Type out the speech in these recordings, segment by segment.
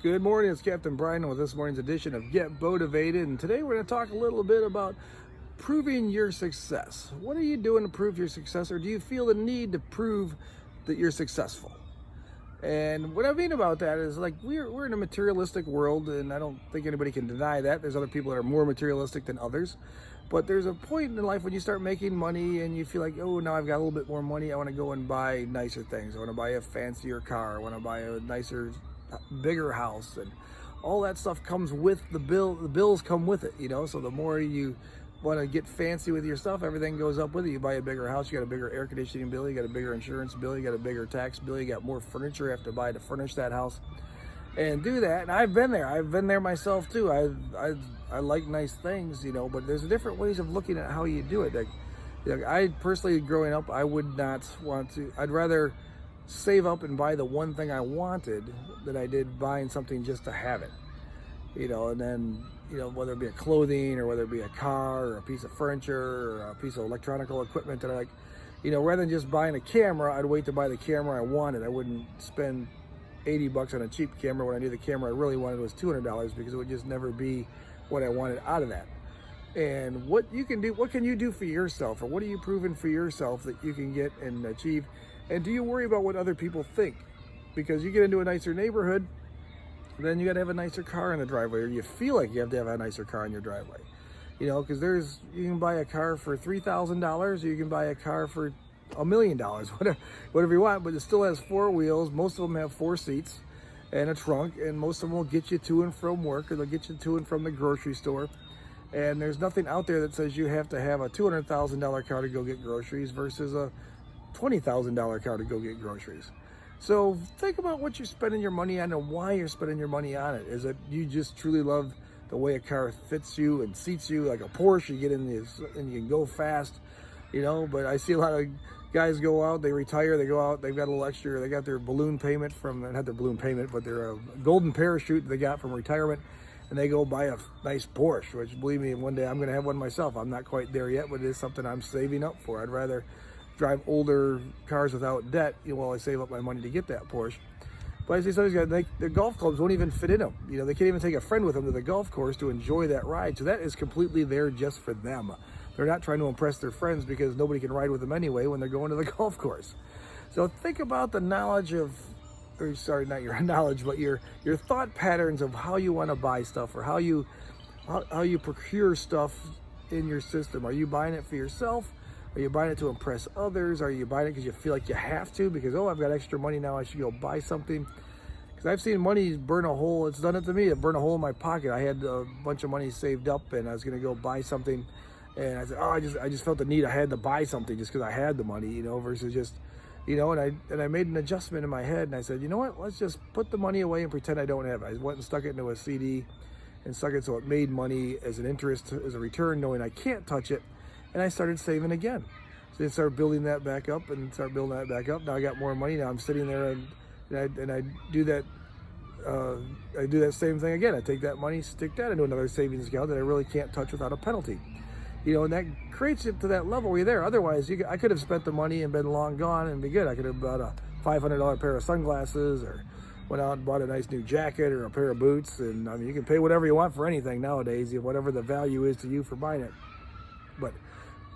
Good morning, it's Captain Brian with this morning's edition of Get Boativated, and today we're going to talk a little bit about proving your success. What are you doing to prove your success, or do you feel the need to prove that you're successful? And what I mean about that is, like, we're in a materialistic world, and I don't think anybody can deny that. There's other people that are more materialistic than others, but there's a point in life when you start making money and you feel like, oh, now I've got a little bit more money, I want to go and buy nicer things. I want to buy a fancier car, I want to buy a nicer, bigger house, and all that stuff comes with the bill. The bills come with it, so the more you want to get fancy with your stuff, everything goes up with it. You buy a bigger house, you got a bigger air conditioning bill, you got a bigger insurance bill, you got a bigger tax bill, you got more furniture you have to buy to furnish that house and do that. And I've been there myself too. I like nice things, but there's different ways of looking at how you do it. Like I personally, growing up, I would not want to. I'd rather save up and buy the one thing I wanted than I did buying something just to have it, and then, whether it be a clothing or whether it be a car or a piece of furniture or a piece of electronical equipment that I like, rather than just buying a camera, I'd wait to buy the camera I wanted. I wouldn't spend $80 on a cheap camera when I knew the camera I really wanted was $200, because it would just never be what I wanted out of that. And what can you do for yourself, or what are you proving for yourself that you can get and achieve? And do you worry about what other people think? Because you get into a nicer neighborhood, then you got to have a nicer car in the driveway, or you feel like you have to have a nicer car in your driveway. Because you can buy a car for $3,000, or you can buy a car for $1 million, whatever you want, but it still has four wheels. Most of them have four seats and a trunk, and most of them will get you to and from work, or they'll get you to and from the grocery store. And there's nothing out there that says you have to have a $200,000 car to go get groceries versus a $20,000 car to go get groceries. So think about what you're spending your money on and why you're spending your money on it. Is it you just truly love the way a car fits you and seats you, like a Porsche? You get in this and you can go fast, but I see a lot of guys go out, they retire, they go out, they've got a little extra, they got their balloon payment not their balloon payment, but their golden parachute they got from retirement, and they go buy a nice Porsche, which, believe me, one day I'm going to have one myself. I'm not quite there yet, but it is something I'm saving up for. I'd rather drive older cars without debt, while I save up my money to get that Porsche. But I see some of these guys, their golf clubs won't even fit in them. They can't even take a friend with them to the golf course to enjoy that ride. So that is completely there just for them. They're not trying to impress their friends, because nobody can ride with them anyway when they're going to the golf course. So think about the knowledge of, or sorry, not your knowledge, but your thought patterns of how you want to buy stuff, or how you procure stuff in your system. Are you buying it for yourself? Are you buying it to impress others? Are you buying it because you feel like you have to? Because, oh, I've got extra money now, I should go buy something. Because I've seen money burn a hole. It's done it to me. It burned a hole in my pocket. I had a bunch of money saved up, and I was going to go buy something. And I said, oh, I just felt the need. I had to buy something just because I had the money, versus just, and I made an adjustment in my head, and I said, you know what? Let's just put the money away and pretend I don't have it. I went and stuck it into a CD and stuck it so it made money as an interest, as a return, knowing I can't touch it. And I started saving again. So I started building that back up and start building that back up. Now I got more money. Now I'm sitting there and I do that. I do that same thing again. I take that money, stick that into another savings account that I really can't touch without a penalty. And that creates it to that level where you're there. Otherwise, I could have spent the money and been long gone and be good. I could have bought a $500 pair of sunglasses, or went out and bought a nice new jacket or a pair of boots. And you can pay whatever you want for anything nowadays, whatever the value is to you for buying it. But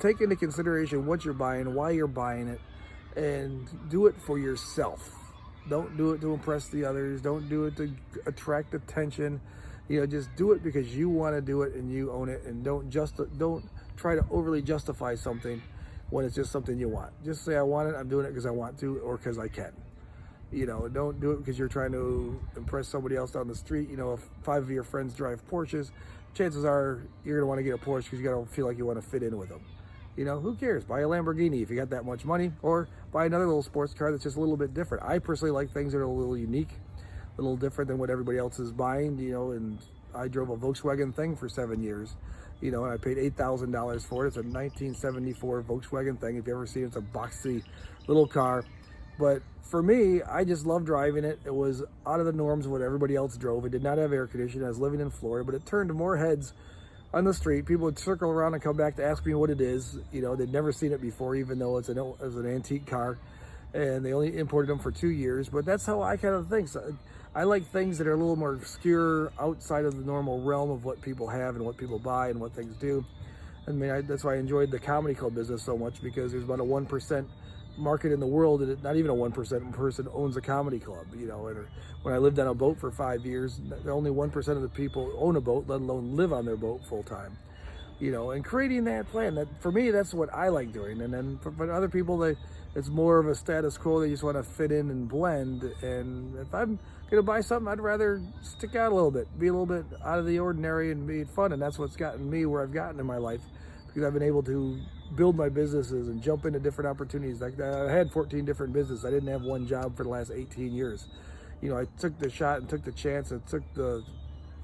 take into consideration what you're buying, why you're buying it, and do it for yourself. Don't do it to impress the others. Don't do it to attract attention. Just do it because you want to do it and you own it, and don't try to overly justify something when it's just something you want. Just say, I want it, I'm doing it because I want to, or because I can. Don't do it because you're trying to impress somebody else down the street. If 5 of your friends drive Porsches, chances are you're going to want to get a Porsche because you got to feel like you want to fit in with them. Who cares? Buy a Lamborghini if you got that much money, or buy another little sports car that's just a little bit different. I personally like things that are a little unique, a little different than what everybody else is buying, and I drove a Volkswagen thing for 7 years, and I paid $8,000 for it. It's a 1974 Volkswagen thing. If you ever seen it, it's a boxy little car. But for me, I just love driving it. It was out of the norms of what everybody else drove. It did not have air conditioning. I was living in Florida, but it turned more heads on the street. People would circle around and come back to ask me what it is. They'd never seen it before, even though it's an antique car. And they only imported them for 2 years. But that's how I kind of think. So I like things that are a little more obscure, outside of the normal realm of what people have and what people buy and what things do. I mean, that's why I enjoyed the comedy club business so much, because there's about a 1% market in the world, and not even a 1% person owns a comedy club. You know, and when I lived on a boat for 5 years, only 1% of the people own a boat, let alone live on their boat full time. You know, and creating that plan, that for me, that's what I like doing. And then for other people, it's more of a status quo. They just want to fit in and blend. And if I'm going to buy something, I'd rather stick out a little bit, be a little bit out of the ordinary and be fun. And that's what's gotten me where I've gotten in my life, because I've been able to build my businesses and jump into different opportunities. Like I had 14 different businesses. I didn't have one job for the last 18 years. You know, I took the shot and took the chance and took the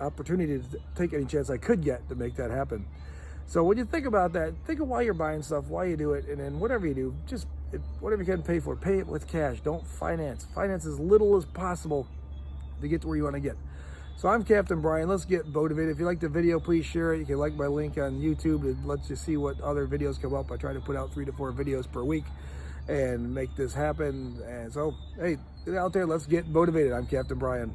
opportunity to take any chance I could get to make that happen. So when you think about that, think of why you're buying stuff, why you do it, and then whatever you do, just whatever you can pay for, pay it with cash. Don't finance. Finance as little as possible to get to where you want to get. So I'm Captain Brian. Let's get motivated. If you like the video, please share it. You can like my link on YouTube. It lets you see what other videos come up. I try to put out 3 to 4 videos per week and make this happen. And so, hey, get out there. Let's get motivated. I'm Captain Brian.